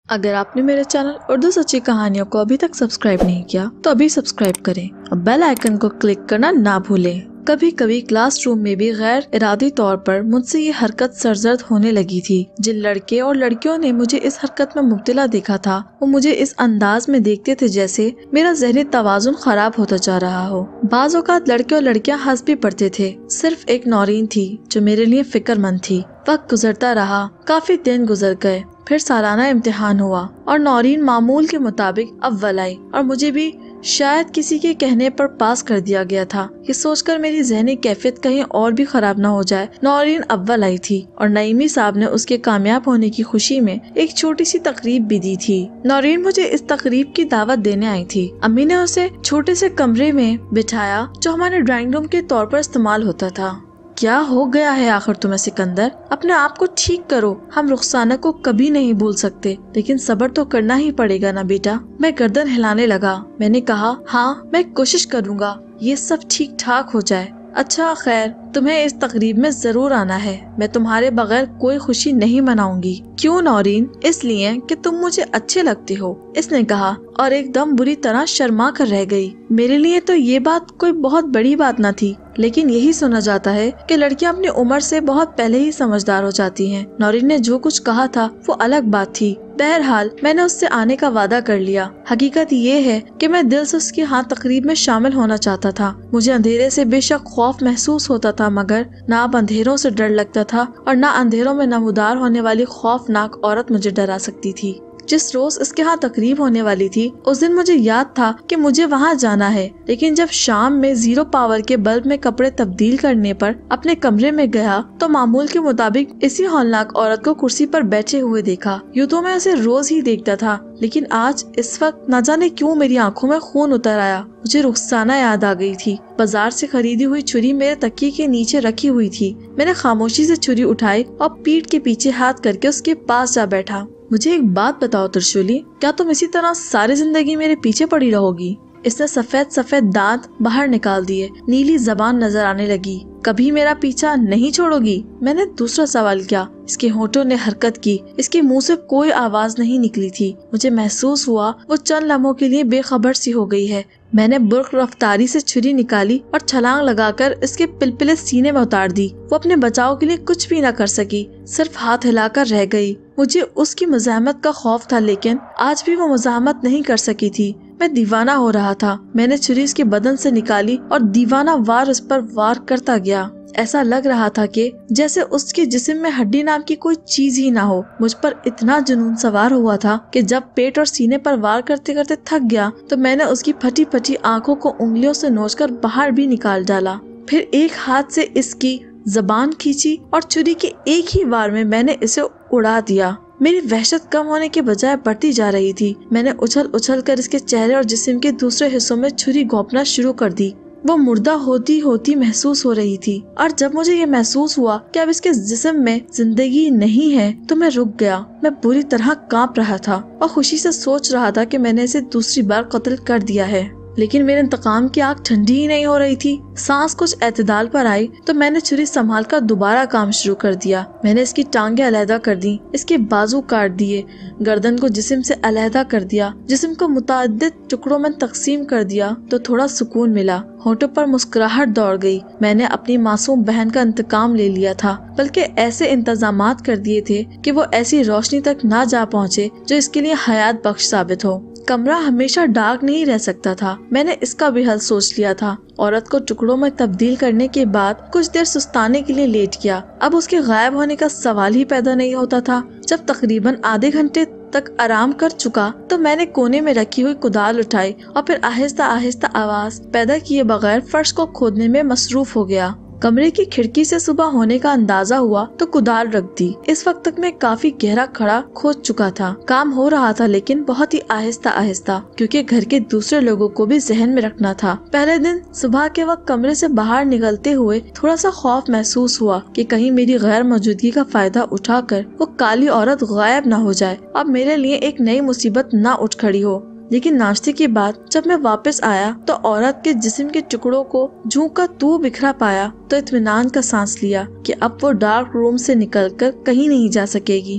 اگر آپ نے میرے چینل اردو سچی کہانیوں کو ابھی تک سبسکرائب نہیں کیا تو ابھی سبسکرائب کریں اور بیل آئیکن کو کلک کرنا نہ بھولیں۔ کبھی کبھی کلاس روم میں بھی غیر ارادی طور پر مجھ سے یہ حرکت سرزد ہونے لگی تھی۔ جن لڑکے اور لڑکیوں نے مجھے اس حرکت میں مبتلا دیکھا تھا وہ مجھے اس انداز میں دیکھتے تھے جیسے میرا ذہنی توازن خراب ہوتا جا رہا ہو۔ بعض اوقات لڑکے اور لڑکیاں ہنس بھی پڑتے تھے۔ صرف ایک نورین تھی جو میرے لیے فکر مند تھی۔ وقت گزرتا رہا، کافی دن گزر گئے، پھر سالانہ امتحان ہوا اور نورین معمول کے مطابق اول آئی اور مجھے بھی شاید کسی کے کہنے پر پاس کر دیا گیا تھا۔ یہ سوچ کر میری ذہنی کیفیت کہیں اور بھی خراب نہ ہو جائے، نورین اول آئی تھی اور نعیمی صاحب نے اس کے کامیاب ہونے کی خوشی میں ایک چھوٹی سی تقریب بھی دی تھی۔ نورین مجھے اس تقریب کی دعوت دینے آئی تھی۔ امی نے اسے چھوٹے سے کمرے میں بٹھایا جو ہمارے ڈرائنگ روم کے طور پر استعمال ہوتا تھا۔ کیا ہو گیا ہے آخر تمہیں سکندر؟ اپنے آپ کو ٹھیک کرو۔ ہم رخسانہ کو کبھی نہیں بھول سکتے، لیکن صبر تو کرنا ہی پڑے گا نا بیٹا۔ میں گردن ہلانے لگا۔ میں نے کہا ہاں میں کوشش کروں گا یہ سب ٹھیک ٹھاک ہو جائے۔ اچھا خیر، تمہیں اس تقریب میں ضرور آنا ہے۔ میں تمہارے بغیر کوئی خوشی نہیں مناؤں گی۔ کیوں نورین؟ اس لیے کہ تم مجھے اچھے لگتے ہو، اس نے کہا اور ایک دم بری طرح شرما کر رہ گئی۔ میرے لیے تو یہ بات کوئی بہت بڑی بات نہ تھی، لیکن یہی سنا جاتا ہے کہ لڑکیاں اپنی عمر سے بہت پہلے ہی سمجھدار ہو جاتی ہیں۔ نورین نے جو کچھ کہا تھا وہ الگ بات تھی۔ بہرحال میں نے اس سے آنے کا وعدہ کر لیا۔ حقیقت یہ ہے کہ میں دل سے اس کی تقریب میں شامل ہونا چاہتا تھا۔ مجھے اندھیرے سے بے شک خوف محسوس ہوتا تھا، مگر نہ اب اندھیروں سے ڈر لگتا تھا اور نہ اندھیروں میں نمودار ہونے والی خوفناک عورت مجھے ڈرا سکتی تھی۔ جس روز اس کے تقریب ہونے والی تھی اس دن مجھے یاد تھا کہ مجھے وہاں جانا ہے، لیکن جب شام میں 0 پاور کے بلب میں کپڑے تبدیل کرنے پر اپنے کمرے میں گیا تو معمول کے مطابق اسی ہولناک عورت کو کرسی پر بیٹھے ہوئے دیکھا۔ یوں تو میں اسے روز ہی دیکھتا تھا، لیکن آج اس وقت نہ جانے کیوں میری آنکھوں میں خون اتر آیا۔ مجھے رخسانہ یاد آ گئی تھی۔ بازار سے خریدی ہوئی چھری میرے تکیے کے نیچے رکھی ہوئی تھی۔ میں نے خاموشی سے چھری اٹھائی اور پیٹھ کے پیچھے ہاتھ کر کے اس کے پاس جا بیٹھا۔ مجھے ایک بات بتاؤ ترشولی، کیا تم اسی طرح ساری زندگی میرے پیچھے پڑی رہو گی؟ اس نے سفید دانت باہر نکال دیے، نیلی زبان نظر آنے لگی۔ کبھی میرا پیچھا نہیں چھوڑو گی؟ میں نے دوسرا سوال کیا۔ اس کے ہونٹوں نے حرکت کی، اس کے منہ سے کوئی آواز نہیں نکلی تھی۔ مجھے محسوس ہوا وہ چند لمحوں کے لیے بے خبر سی ہو گئی ہے۔ میں نے برق رفتاری سے چھری نکالی اور چھلانگ لگا کر اس کے پلپلے سینے میں اتار دی۔ وہ اپنے بچاؤ کے لیے کچھ بھی نہ کر سکی، صرف ہاتھ ہلا کر رہ گئی۔ مجھے اس کی مزاحمت کا خوف تھا، لیکن آج بھی وہ مزاحمت نہیں کر سکی تھی۔ میں دیوانہ ہو رہا تھا۔ میں نے چھری اس کے بدن سے نکالی اور دیوانہ وار اس پر وار کرتا گیا۔ ایسا لگ رہا تھا کہ جیسے اس کے جسم میں ہڈی نام کی کوئی چیز ہی نہ ہو۔ مجھ پر اتنا جنون سوار ہوا تھا کہ جب پیٹ اور سینے پر وار کرتے کرتے تھک گیا تو میں نے اس کی پھٹی پھٹی آنکھوں کو انگلیوں سے نوچ کر باہر بھی نکال ڈالا۔ پھر ایک ہاتھ سے اس کی زبان کھینچی اور چھری کے ایک ہی وار میں نے اسے اڑا دیا۔ میری وحشت کم ہونے کے بجائے بڑھتی جا رہی تھی۔ میں نے اچھل اچھل کر اس کے چہرے اور جسم کے دوسرے حصوں میں چھری گھونپنا شروع کر دی۔ وہ مردہ ہوتی محسوس ہو رہی تھی، اور جب مجھے یہ محسوس ہوا کہ اب اس کے جسم میں زندگی نہیں ہے تو میں رک گیا۔ میں بری طرح کانپ رہا تھا اور خوشی سے سوچ رہا تھا کہ میں نے اسے دوسری بار قتل کر دیا ہے، لیکن میرے انتقام کی آگ ٹھنڈی ہی نہیں ہو رہی تھی۔ سانس کچھ اعتدال پر آئی تو میں نے چھری سنبھال کر دوبارہ کام شروع کر دیا۔ میں نے اس کی ٹانگیں علیحدہ کر دی، اس کے بازو کاٹ دیے، گردن کو جسم سے علیحدہ کر دیا، جسم کو متعدد ٹکڑوں میں تقسیم کر دیا تو تھوڑا سکون ملا۔ ہونٹوں پر مسکراہٹ دوڑ گئی۔ میں نے اپنی معصوم بہن کا انتقام لے لیا تھا، بلکہ ایسے انتظامات کر دیے تھے کہ وہ ایسی روشنی تک نہ جا پہنچے جو اس کے لیے حیات بخش ثابت ہو۔ کمرہ ہمیشہ ڈارک نہیں رہ سکتا تھا، میں نے اس کا بھی حل سوچ لیا تھا۔ عورت کو ٹکڑوں میں تبدیل کرنے کے بعد کچھ دیر سستانے کے لیے لیٹ گیا۔ اب اس کے غائب ہونے کا سوال ہی پیدا نہیں ہوتا تھا۔ جب تقریباً آدھے گھنٹے تک آرام کر چکا تو میں نے کونے میں رکھی ہوئی کدال اٹھائی اور پھر آہستہ آہستہ آواز پیدا کیے بغیر فرش کو کھودنے میں مصروف ہو گیا۔ کمرے کی کھڑکی سے صبح ہونے کا اندازہ ہوا تو کدال رکھ دی۔ اس وقت تک میں کافی گہرا کھڑا کھود چکا تھا۔ کام ہو رہا تھا لیکن بہت ہی آہستہ آہستہ، کیونکہ گھر کے دوسرے لوگوں کو بھی ذہن میں رکھنا تھا۔ پہلے دن صبح کے وقت کمرے سے باہر نکلتے ہوئے تھوڑا سا خوف محسوس ہوا کہ کہیں میری غیر موجودگی کا فائدہ اٹھا کر وہ کالی عورت غائب نہ ہو جائے، اب میرے لیے ایک نئی مصیبت نہ اٹھ کھڑی ہو۔ لیکن ناشتے کے بعد جب میں واپس آیا تو عورت کے جسم کے ٹکڑوں کو جوں کا تو بکھرا پایا تو اطمینان کا سانس لیا کہ اب وہ ڈارک روم سے نکل کر کہیں نہیں جا سکے گی۔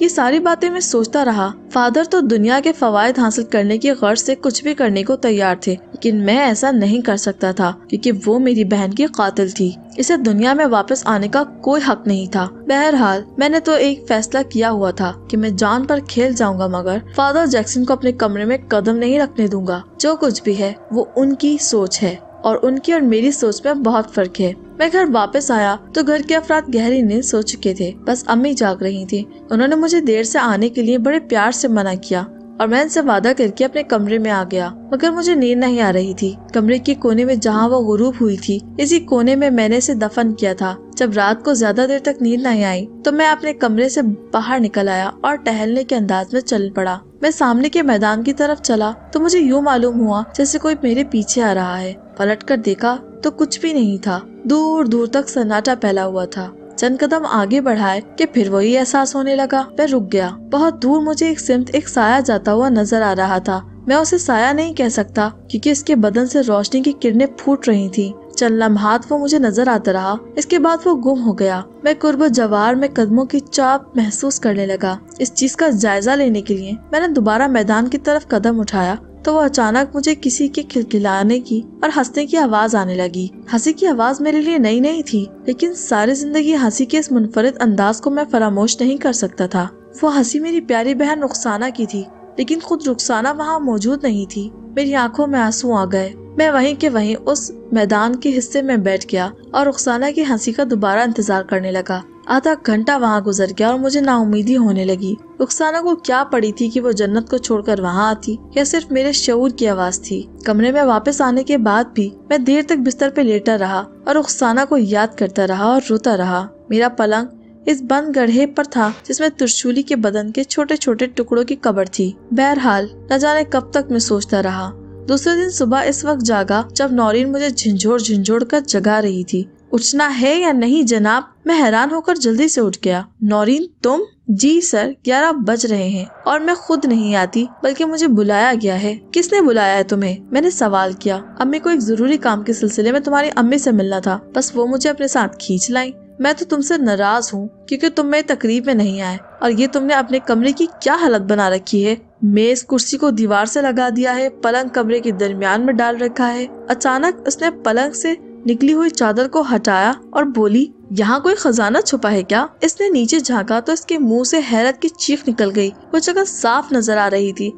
یہ ساری باتیں میں سوچتا رہا۔ فادر تو دنیا کے فوائد حاصل کرنے کی غرض سے کچھ بھی کرنے کو تیار تھے، لیکن میں ایسا نہیں کر سکتا تھا کیونکہ وہ میری بہن کی قاتل تھی۔ اسے دنیا میں واپس آنے کا کوئی حق نہیں تھا۔ بہرحال میں نے تو ایک فیصلہ کیا ہوا تھا کہ میں جان پر کھیل جاؤں گا، مگر فادر جیکسن کو اپنے کمرے میں قدم نہیں رکھنے دوں گا۔ جو کچھ بھی ہے وہ ان کی سوچ ہے اور ان کی اور میری سوچ میں بہت فرق ہے۔ میں گھر واپس آیا تو گھر کے افراد گہری نیند سو چکے تھے، بس امی جاگ رہی تھی۔ انہوں نے مجھے دیر سے آنے کے لیے بڑے پیار سے منع کیا اور میں ان سے وعدہ کر کے اپنے کمرے میں آ گیا، مگر مجھے نیند نہیں آ رہی تھی۔ کمرے کے کونے میں جہاں وہ غروب ہوئی تھی، اسی کونے میں میں نے اسے دفن کیا تھا۔ جب رات کو زیادہ دیر تک نیند نہیں آئی تو میں اپنے کمرے سے باہر نکل آیا اور ٹہلنے کے انداز میں چل پڑا۔ میں سامنے کے میدان کی طرف چلا تو مجھے یوں معلوم ہوا جیسے کوئی میرے پیچھے آ رہا ہے۔ پلٹ کر دیکھا تو کچھ بھی نہیں تھا، دور دور تک سناٹا پھیلا ہوا تھا۔ چند قدم آگے بڑھائے کہ پھر وہی احساس ہونے لگا۔ میں رک گیا۔ بہت دور مجھے ایک سمت ایک سایہ جاتا ہوا نظر آ رہا تھا۔ میں اسے سایہ نہیں کہہ سکتا کیونکہ اس کے بدن سے روشنی کی کرنیں پھوٹ رہی تھی۔ چند لمحات وہ مجھے نظر آتا رہا، اس کے بعد وہ گم ہو گیا۔ میں قرب و جوار میں قدموں کی چاپ محسوس کرنے لگا۔ اس چیز کا جائزہ لینے کے لیے میں نے دوبارہ میدان کی طرف قدم اٹھایا تو وہ اچانک مجھے کسی کے کھلکھلانے کی اور ہنسنے کی آواز آنے لگی۔ ہنسی کی آواز میرے لیے نئی نہیں تھی، لیکن ساری زندگی ہنسی کے اس منفرد انداز کو میں فراموش نہیں کر سکتا تھا۔ وہ ہنسی میری پیاری بہن رخسانہ کی تھی، لیکن خود رخسانہ وہاں موجود نہیں تھی۔ میری آنکھوں میں آنسو آ گئے۔ میں وہیں کے وہیں اس میدان کے حصے میں بیٹھ گیا اور رخسانہ کی ہنسی کا دوبارہ انتظار کرنے لگا۔ آدھا گھنٹہ وہاں گزر گیا اور مجھے نا امیدی ہونے لگی۔ رخسانہ کو کیا پڑی تھی کہ وہ جنت کو چھوڑ کر وہاں آتی، یا صرف میرے شعور کی آواز تھی؟ کمرے میں واپس آنے کے بعد بھی میں دیر تک بستر پہ لیٹا رہا اور رخسانہ کو یاد کرتا رہا اور روتا رہا۔ میرا پلنگ اس بند گڑھے پر تھا جس میں ترشولی کے بدن کے چھوٹے چھوٹے ٹکڑوں کی قبر تھی۔ بہرحال نہ جانے کب تک میں سوچتا رہا۔ دوسرے دن صبح اس وقت جاگا جب نورین مجھے جھنجھوڑ کر جگا رہی تھی۔ اٹھنا ہے یا نہیں جناب؟ میں حیران ہو کر جلدی سے اٹھ گیا۔ نورین تم؟ جی سر، 11 بج رہے ہیں اور میں خود نہیں آتی بلکہ مجھے بلایا گیا ہے۔ کس نے بلایا ہے تمہیں؟ میں نے سوال کیا۔ امی کو ایک ضروری کام کے سلسلے میں تمہاری امی سے ملنا تھا، بس وہ مجھے اپنے ساتھ کھینچ لائیں۔ میں تو تم سے ناراض ہوں کیونکہ تم میری تقریب میں نہیں آئے، اور یہ تم نے اپنے کمرے کی کیا حالت بنا رکھی ہے؟ میز کرسی کو دیوار سے لگا دیا ہے، پلنگ کمرے کے درمیان میں ڈال رکھا ہے۔ اچانک اس نے پلنگ سے نکلی ہوئی چادر کو ہٹایا اور بولی، یہاں کوئی خزانہ چھپا ہے کیا؟ اس نے نیچے جھانکا تو اس کے منہ سے حیرت کی چیخ نکل گئی۔ وہ جگہ صاف نظر آ رہی تھی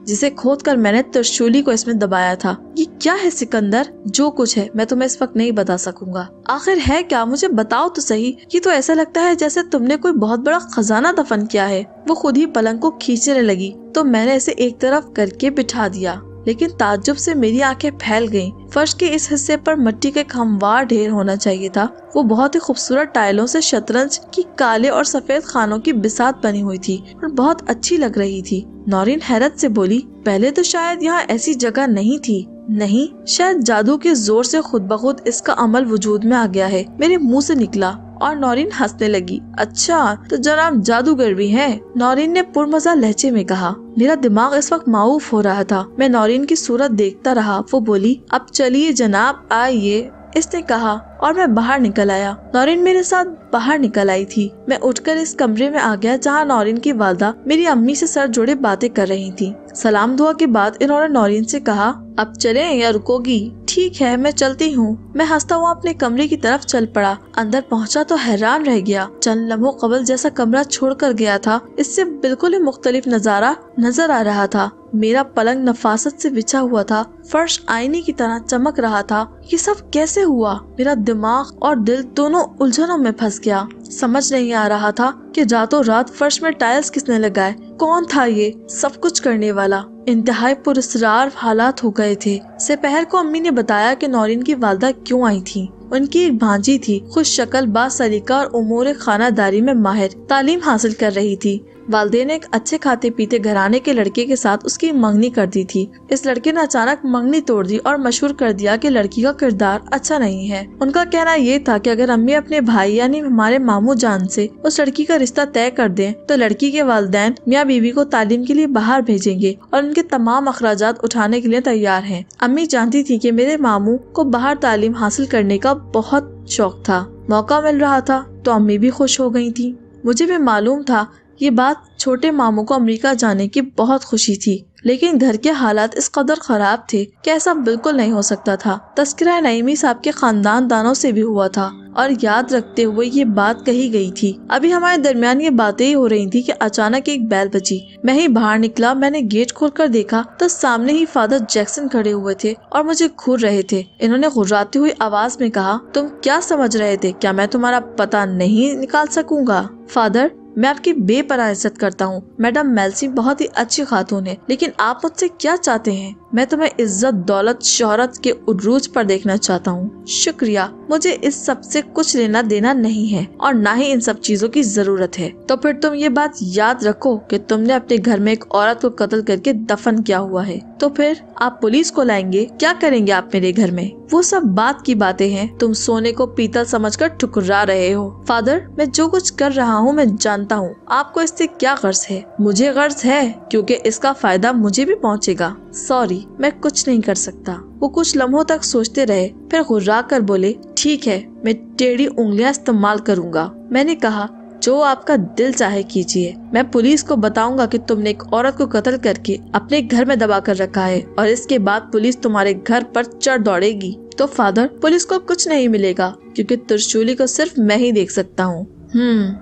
جسے کھود کر میں نے ترشولی کو اس میں دبایا تھا۔ یہ کیا ہے سکندر؟ جو کچھ ہے میں تمہیں اس وقت نہیں بتا سکوں گا۔ آخر ہے کیا؟ مجھے بتاؤ تو صحیح۔ یہ تو ایسا لگتا ہے جیسے تم نے کوئی بہت بڑا خزانہ دفن کیا ہے۔ وہ خود ہی پلنگ کو کھینچنے لگی تو میں نے اسے ایک طرف کر کے بٹھا دیا، لیکن تعجب سے میری آنکھیں پھیل گئیں۔ فرش کے اس حصے پر مٹی کا ایک ہموار ڈھیر ہونا چاہیے تھا۔ وہ بہت ہی خوبصورت ٹائلوں سے شطرنج کی کالے اور سفید خانوں کی بساط بنی ہوئی تھی اور بہت اچھی لگ رہی تھی۔ نورین حیرت سے بولی، پہلے تو شاید یہاں ایسی جگہ نہیں تھی۔ نہیں، شاید جادو کے زور سے خود بخود اس کا عمل وجود میں آ گیا ہے، میرے منہ سے نکلا، اور نورین ہنسنے لگی۔ اچھا تو جناب جادوگر بھی ہیں؟ نورین نے پرمزہ لہجے میں کہا۔ میرا دماغ اس وقت معاوف ہو رہا تھا۔ میں نورین کی صورت دیکھتا رہا۔ وہ بولی، اب چلیے جناب آئیے، اس نے کہا اور میں باہر نکل آیا۔ نورین میرے ساتھ باہر نکل آئی تھی۔ میں اٹھ کر اس کمرے میں آ گیا جہاں نورین کی والدہ میری امی سے سر جوڑے باتیں کر رہی تھی۔ سلام دعا کے بعد انہوں نے نورین سے کہا، اب چلیں یا رکو گی؟ ٹھیک ہے میں چلتی ہوں۔ میں ہنستا ہوا اپنے کمرے کی طرف چل پڑا۔ اندر پہنچا تو حیران رہ گیا۔ چند لمحوں قبل جیسا کمرہ چھوڑ کر گیا تھا اس سے بالکل ہی مختلف نظارہ نظر آ رہا تھا۔ میرا پلنگ نفاست سے بچھا ہوا تھا، فرش آئینے کی طرح چمک رہا تھا۔ یہ سب کیسے ہوا؟ میرا دماغ اور دل دونوں الجھنوں میں پھنس گیا۔ سمجھ نہیں آ رہا تھا کہ راتوں رات فرش میں ٹائلز کس نے لگائے، کون تھا یہ سب کچھ کرنے والا۔ انتہائی پراسرار حالات ہو گئے تھے۔ سپہر کو امی نے بتایا کہ نورین کی والدہ کیوں آئی تھی۔ ان کی ایک بھانجی تھی، خوش شکل، با سلیقہ اور امور خانہ داری میں ماہر، تعلیم حاصل کر رہی تھی۔ والدین نے ایک اچھے کھاتے پیتے گھرانے کے لڑکے کے ساتھ اس کی منگنی کر دی تھی۔ اس لڑکے نے اچانک منگنی توڑ دی اور مشہور کر دیا کہ لڑکی کا کردار اچھا نہیں ہے۔ ان کا کہنا یہ تھا کہ اگر امی اپنے بھائی یعنی ہمارے ماموں جان سے اس لڑکی کا رشتہ طے کر دیں تو لڑکی کے والدین میاں بیوی کو تعلیم کے لیے باہر بھیجیں گے اور ان کے تمام اخراجات اٹھانے کے لیے تیار ہیں۔ امی جانتی تھی کہ میرے ماموں کو باہر تعلیم حاصل کرنے کا بہت شوق تھا، موقع مل رہا تھا تو امی بھی خوش ہو گئی تھی۔ مجھے بھی معلوم تھا یہ بات چھوٹے ماموں کو امریکہ جانے کی بہت خوشی تھی، لیکن گھر کے حالات اس قدر خراب تھے کہ ایسا بالکل نہیں ہو سکتا تھا۔ تذکرہ نعیمی صاحب کے خاندان دانوں سے بھی ہوا تھا اور یاد رکھتے ہوئے یہ بات کہی گئی تھی۔ ابھی ہمارے درمیان یہ باتیں ہی ہو رہی تھی کہ اچانک ایک بیل بجی۔ میں ہی باہر نکلا، میں نے گیٹ کھول کر دیکھا تو سامنے ہی فادر جیکسن کھڑے ہوئے تھے اور مجھے گھور رہے تھے۔ انہوں نے غراتی ہوئی آواز میں کہا، تم کیا سمجھ رہے تھے؟ کیا میں تمہارا پتہ نہیں نکال سکوں گا؟ فادر، میں آپ کی بے پناہ عزت کرتا ہوں۔ میڈم میلسی بہت ہی اچھی خاتون ہے، لیکن آپ مجھ سے کیا چاہتے ہیں؟ میں تمہیں عزت، دولت، شہرت کے عروج پر دیکھنا چاہتا ہوں۔ شکریہ، مجھے اس سب سے کچھ لینا دینا نہیں ہے اور نہ ہی ان سب چیزوں کی ضرورت ہے۔ تو پھر تم یہ بات یاد رکھو کہ تم نے اپنے گھر میں ایک عورت کو قتل کر کے دفن کیا ہوا ہے۔ تو پھر آپ پولیس کو لائیں گے؟ کیا کریں گے آپ میرے گھر میں؟ وہ سب بات کی باتیں ہیں، تم سونے کو پیتل سمجھ کر ٹھکرا رہے ہو۔ فادر، میں جو کچھ کر رہا ہوں میں جانتا ہوں، آپ کو اس سے کیا غرض ہے؟ مجھے غرض ہے کیونکہ اس کا فائدہ مجھے بھی پہنچے گا۔ سوری، میں کچھ نہیں کر سکتا۔ وہ کچھ لمحوں تک سوچتے رہے، پھر غرا کر بولے، ٹھیک ہے، میں ٹیڑھی انگلیاں استعمال کروں گا۔ میں نے کہا، جو آپ کا دل چاہے کیجیے۔ میں پولیس کو بتاؤں گا کہ تم نے ایک عورت کو قتل کر کے اپنے گھر میں دبا کر رکھا ہے اور اس کے بعد پولیس تمہارے گھر پر چڑھ دوڑے گی۔ تو فادر، پولیس کو کچھ نہیں ملے گا کیونکہ ترشولی کو صرف میں ہی دیکھ سکتا ہوں۔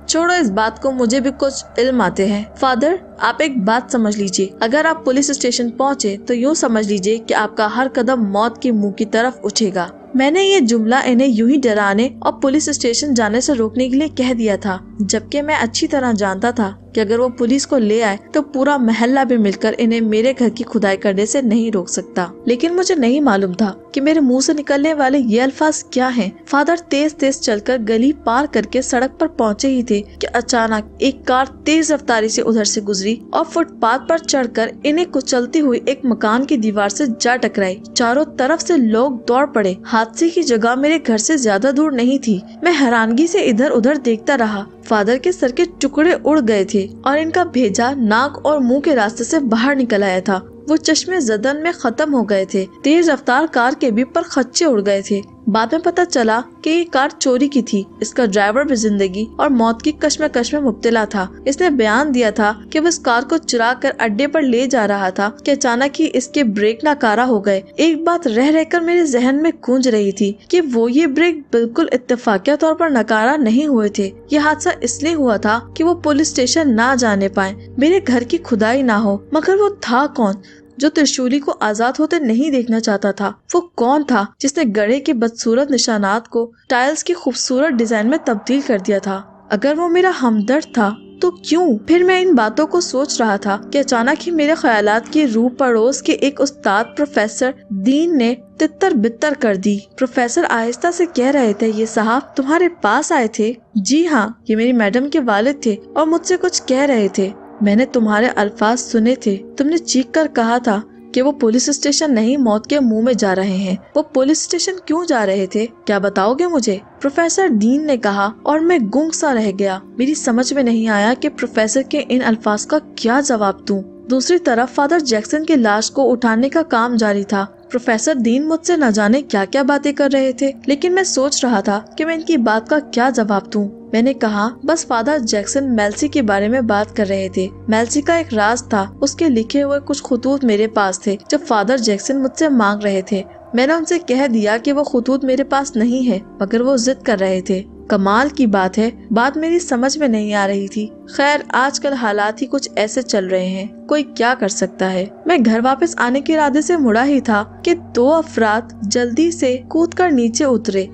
چھوڑو اس بات کو، مجھے بھی کچھ علم آتے ہیں۔ فادر، آپ ایک بات سمجھ لیجئے، اگر آپ پولیس اسٹیشن پہنچے تو یوں سمجھ لیجئے کہ آپ کا ہر قدم موت کے منہ کی طرف اٹھے گا۔ میں نے یہ جملہ انہیں یوں ہی ڈرانے اور پولیس اسٹیشن جانے سے روکنے کے لیے کہہ دیا تھا، جبکہ میں اچھی طرح جانتا تھا کہ اگر وہ پولیس کو لے آئے تو پورا محلہ بھی مل کر انہیں میرے گھر کی کھدائی کرنے سے نہیں روک سکتا۔ لیکن مجھے نہیں معلوم تھا کہ میرے منہ سے نکلنے والے یہ الفاظ کیا ہیں۔ فادر تیز تیز چل کر گلی پار کر کے سڑک پر پہنچے ہی تھے کہ اچانک ایک کار تیز رفتاری سے ادھر سے گزری اور فٹ پاتھ پر چڑھ کر انہیں کچلتی ہوئی ایک مکان کی دیوار سے جا ٹکرائی۔ چاروں طرف سے لوگ دوڑ پڑے۔ حادثے کی جگہ میرے گھر سے زیادہ دور نہیں تھی۔ میں حیرانگی سے ادھر ادھر دیکھتا رہا۔ فادر کے سر کے ٹکڑے اڑ گئے تھے اور ان کا بھیجا ناک اور منہ کے راستے سے باہر نکل آیا تھا۔ وہ چشمے زدن میں ختم ہو گئے تھے۔ تیز رفتار کار کے بھی پر خدشے اڑ گئے تھے۔ بعد میں پتہ چلا کہ یہ کار چوری کی تھی۔ اس کا ڈرائیور بھی زندگی اور موت کی کشمکش میں مبتلا تھا۔ اس نے بیان دیا تھا کہ وہ اس کار کو چرا کر اڈے پر لے جا رہا تھا کہ اچانک ہی اس کے بریک ناکارہ ہو گئے۔ ایک بات رہ رہ کر میرے ذہن میں گونج رہی تھی کہ وہ یہ بریک بالکل اتفاقیہ طور پر ناکارہ نہیں ہوئے تھے۔ یہ حادثہ اس لیے ہوا تھا کہ وہ پولیس اسٹیشن نہ جانے پائے، میرے گھر کی کھدائی نہ ہو۔ مگر وہ تھا کون جو ترشولی کو آزاد ہوتے نہیں دیکھنا چاہتا تھا؟ وہ کون تھا جس نے گڑھے کے بدصورت نشانات کو ٹائلز کی خوبصورت ڈیزائن میں تبدیل کر دیا تھا؟ اگر وہ میرا ہمدرد تھا تو کیوں؟ پھر میں ان باتوں کو سوچ رہا تھا کہ اچانک ہی میرے خیالات کی روح پڑوس کے ایک استاد پروفیسر دین نے تتر بتر کر دی۔ پروفیسر آہستہ سے کہہ رہے تھے، یہ صاحب تمہارے پاس آئے تھے؟ جی ہاں، یہ میری میڈم کے والد تھے اور مجھ سے کچھ کہہ رہے تھے۔ میں نے تمہارے الفاظ سنے تھے، تم نے چیخ کر کہا تھا کہ وہ پولیس اسٹیشن نہیں موت کے منہ میں جا رہے ہیں۔ وہ پولیس اسٹیشن کیوں جا رہے تھے؟ کیا بتاؤ گے مجھے؟ پروفیسر دین نے کہا اور میں گنگ سا رہ گیا۔ میری سمجھ میں نہیں آیا کہ پروفیسر کے ان الفاظ کا کیا جواب دوں۔ دوسری طرف فادر جیکسن کی لاش کو اٹھانے کا کام جاری تھا۔ پروفیسر دین مجھ سے نہ جانے کیا کیا باتیں کر رہے تھے، لیکن میں سوچ رہا تھا کہ میں ان کی بات کا کیا جواب دوں۔ میں نے کہا، بس فادر جیکسن میلسی کے بارے میں بات کر رہے تھے۔ میلسی کا ایک راز تھا، اس کے لکھے ہوئے کچھ خطوط میرے پاس تھے جب فادر جیکسن مجھ سے مانگ رہے تھے۔ میں نے ان سے کہہ دیا کہ وہ خطوط میرے پاس نہیں ہے، مگر وہ ضد کر رہے تھے۔ کمال کی بات ہے، بات میری سمجھ میں نہیں آ رہی تھی۔ خیر، آج کل حالات ہی کچھ ایسے چل رہے ہیں، کوئی کیا کر سکتا ہے۔ میں گھر واپس آنے کے ارادے سے مڑا ہی تھا کہ دو افراد جلدی سے کود کر نیچے اترے۔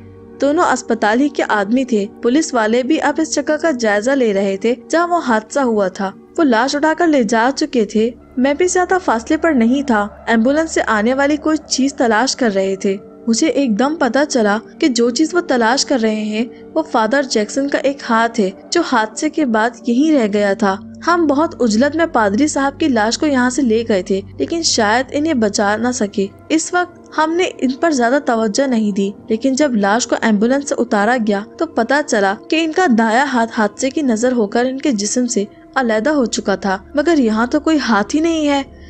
دونوں اسپتال ہی کے آدمی تھے۔ پولیس والے بھی اب اس جگہ کا جائزہ لے رہے تھے جہاں وہ حادثہ ہوا تھا۔ وہ لاش اٹھا کر لے جا چکے تھے۔ میں بھی زیادہ فاصلے پر نہیں تھا، ایمبولینس سے آنے والی کوئی چیز تلاش کر رہے تھے۔ مجھے ایک دم پتا چلا کہ جو چیز وہ تلاش کر رہے ہیں وہ فادر جیکسن کا ایک ہاتھ ہے جو حادثے کے بعد یہیں رہ گیا تھا۔ ہم بہت عجلت میں پادری صاحب کی لاش کو یہاں سے لے گئے تھے، لیکن شاید انہیں بچا نہ سکے۔ اس وقت ہم نے ان پر زیادہ توجہ نہیں دی، لیکن جب لاش کو ایمبولینس سے اتارا گیا تو پتا چلا کہ ان کا دایاں ہاتھ حادثے کی نظر ہو کر ان کے جسم سے علیحدہ ہو چکا تھا۔ مگر یہاں تو کوئی ہاتھ ہی نہیں ہے۔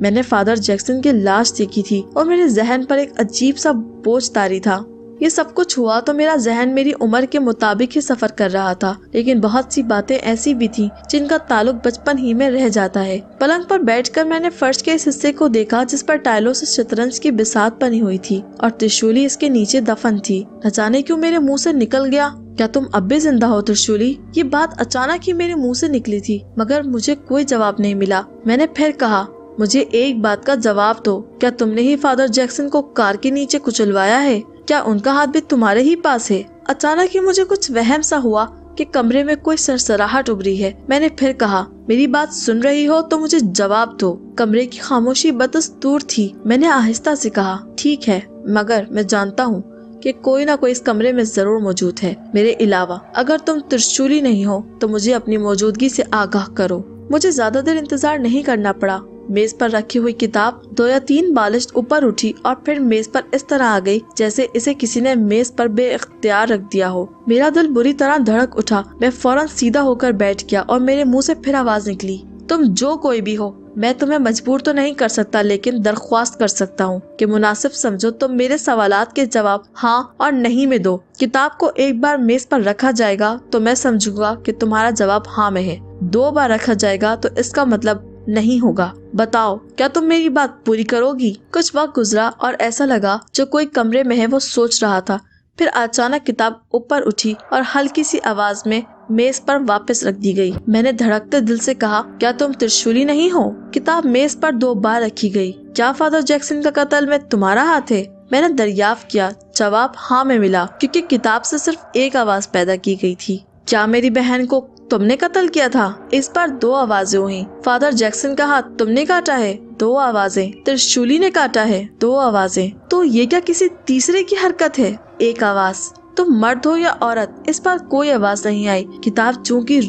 میں نے فادر جیکسن کی لاش دیکھی تھی اور میرے ذہن پر ایک عجیب سا بوجھ طاری تھا۔ یہ سب کچھ ہوا تو میرا ذہن میری عمر کے مطابق ہی سفر کر رہا تھا، لیکن بہت سی باتیں ایسی بھی تھیں جن کا تعلق بچپن ہی میں رہ جاتا ہے۔ پلنگ پر بیٹھ کر میں نے فرش کے اس حصے کو دیکھا جس پر ٹائلوں سے شطرنج کی بساط بنی ہوئی تھی اور ترشولی اس کے نیچے دفن تھی۔ نہ جانے کیوں میرے منہ سے نکل گیا، کیا تم اب بھی زندہ ہو ترشولی؟ یہ بات اچانک ہی میرے منہ سے نکلی تھی، مگر مجھے کوئی جواب نہیں ملا۔ میں نے پھر کہا، مجھے ایک بات کا جواب دو، کیا تم نے ہی فادر جیکسن کو کار کے نیچے کچلوایا ہے؟ کیا ان کا ہاتھ بھی تمہارے ہی پاس ہے؟ اچانک ہی مجھے کچھ وہم سا ہوا کہ کمرے میں کوئی سرسراہٹ ابھری ہے۔ میں نے پھر کہا، میری بات سن رہی ہو تو مجھے جواب دو۔ کمرے کی خاموشی بدستور تھی۔ میں نے آہستہ سے کہا، ٹھیک ہے، مگر میں جانتا ہوں کہ کوئی نہ کوئی اس کمرے میں ضرور موجود ہے میرے علاوہ۔ اگر تم ترشولی نہیں ہو تو مجھے اپنی موجودگی سے آگاہ کرو۔ مجھے زیادہ دیر انتظار نہیں کرنا پڑا۔ میز پر رکھی ہوئی کتاب 2 یا 3 بالشت اوپر اٹھی اور پھر میز پر اس طرح آ گئی جیسے اسے کسی نے میز پر بے اختیار رکھ دیا ہو۔ میرا دل بری طرح دھڑک اٹھا۔ میں فوراً سیدھا ہو کر بیٹھ گیا اور میرے منہ سے پھر آواز نکلی، تم جو کوئی بھی ہو، میں تمہیں مجبور تو نہیں کر سکتا، لیکن درخواست کر سکتا ہوں کہ مناسب سمجھو تو میرے سوالات کے جواب ہاں اور نہیں میں دو۔ کتاب کو ایک بار میز پر رکھا جائے گا تو میں سمجھوں گا کہ تمہارا جواب ہاں میں ہے، 2 بار رکھا جائے گا تو اس کا مطلب نہیں ہوگا۔ بتاؤ، کیا تم میری بات پوری کرو گی؟ کچھ وقت گزرا اور ایسا لگا جو کوئی کمرے میں ہے وہ سوچ رہا تھا۔ پھر اچانک کتاب اوپر اٹھی اور ہلکی سی آواز میں میز پر واپس رکھ دی گئی۔ میں نے دھڑکتے دل سے کہا، کیا تم ترشولی نہیں ہو؟ کتاب میز پر 2 بار رکھی گئی۔ کیا فادر جیکسن کا قتل میں تمہارا ہاتھ ہے؟ میں نے دریافت کیا۔ جواب ہاں میں ملا، کیونکہ کتاب سے صرف ایک آواز پیدا کی گئی تھی۔ کیا میری بہن کو تم نے قتل کیا تھا؟ اس بار 2 آوازیں ہوئیں۔ فادر جیکسن کا ہاتھ تم نے کاٹا ہے؟ 2 آوازیں۔ ترشولی نے کاٹا ہے؟ 2 آوازیں۔ تو یہ کیا کسی تیسرے کی حرکت ہے؟ 1 آواز۔ تم مرد ہو یا عورت؟ اس بار کوئی آواز نہیں آئی۔ کتاب چونکہ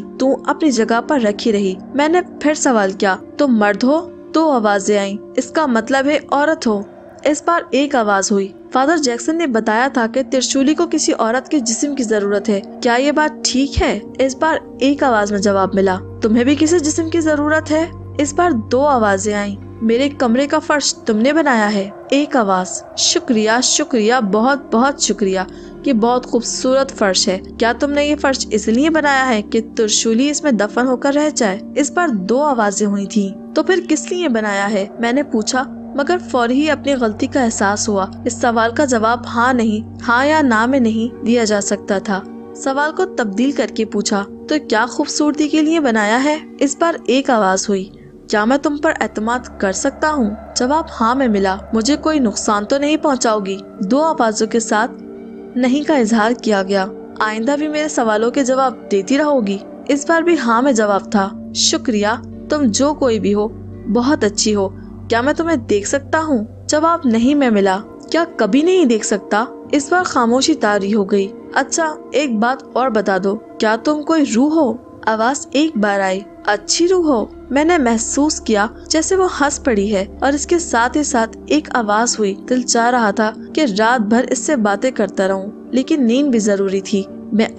اپنی جگہ پر رکھی رہی۔ میں نے پھر سوال کیا، تم مرد ہو؟ 2 آوازیں آئیں۔ اس کا مطلب ہے عورت ہو۔ اس بار 1 آواز ہوئی۔ فادر جیکسن نے بتایا تھا کہ ترشولی کو کسی عورت کے جسم کی ضرورت ہے، کیا یہ بات ٹھیک ہے؟ اس بار 1 آواز میں جواب ملا۔ تمہیں بھی کسی جسم کی ضرورت ہے؟ اس بار 2 آوازیں آئیں۔ میرے کمرے کا فرش تم نے بنایا ہے؟ 1 آواز۔ شکریہ، شکریہ، بہت بہت شکریہ، یہ بہت خوبصورت فرش ہے۔ کیا تم نے یہ فرش اس لیے بنایا ہے کہ ترشولی اس میں دفن ہو کر رہ جائے؟ اس بار 2 آوازیں ہوئی تھیں۔ تو پھر کس لیے بنایا ہے؟ میں نے پوچھا، مگر فوری ہی اپنی غلطی کا احساس ہوا۔ اس سوال کا جواب ہاں یا نہ میں نہیں دیا جا سکتا تھا۔ سوال کو تبدیل کر کے پوچھا، تو کیا خوبصورتی کے لیے بنایا ہے؟ اس بار 1 آواز ہوئی۔ کیا میں تم پر اعتماد کر سکتا ہوں؟ جواب ہاں میں ملا۔ مجھے کوئی نقصان تو نہیں پہنچاؤ گی؟ 2 آوازوں کے ساتھ نہیں کا اظہار کیا گیا۔ آئندہ بھی میرے سوالوں کے جواب دیتی رہو گی؟ اس بار بھی ہاں میں جواب تھا۔ شکریہ، تم جو کوئی بھی ہو بہت اچھی ہو۔ کیا میں تمہیں دیکھ سکتا ہوں؟ جواب نہیں میں ملا۔ کیا کبھی نہیں دیکھ سکتا؟ اس بار خاموشی طاری ہو گئی۔ اچھا، ایک بات اور بتا دو، کیا تم کوئی روح ہو؟ آواز 1 بار آئی۔ اچھی روح ہو؟ میں نے محسوس کیا جیسے وہ ہنس پڑی ہے، اور اس کے ساتھ ہی ساتھ ایک آواز ہوئی۔ دل چاہ رہا تھا کہ رات بھر اس سے باتیں کرتا رہوں، لیکن نیند بھی ضروری تھی۔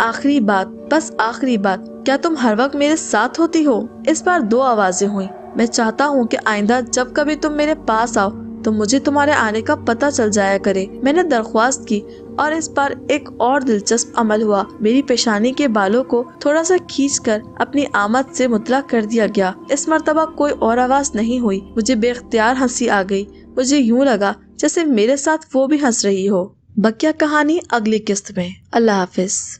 آخری بات، کیا تم ہر وقت میرے ساتھ ہوتی ہو؟ اس بار 2 آوازیں ہوئیں۔ میں چاہتا ہوں کہ آئندہ جب کبھی تم میرے پاس آؤ تو مجھے تمہارے آنے کا پتہ چل جایا کرے۔ میں نے درخواست کی، اور اس بار ایک اور دلچسپ عمل ہوا۔ میری پیشانی کے بالوں کو تھوڑا سا کھینچ کر اپنی آمد سے مطلع کر دیا گیا۔ اس مرتبہ کوئی اور آواز نہیں ہوئی۔ مجھے بے اختیار ہنسی آ گئی۔ مجھے یوں لگا جیسے میرے ساتھ وہ بھی ہنس رہی ہو۔ بقیہ کہانی اگلی قسط میں۔ اللہ حافظ۔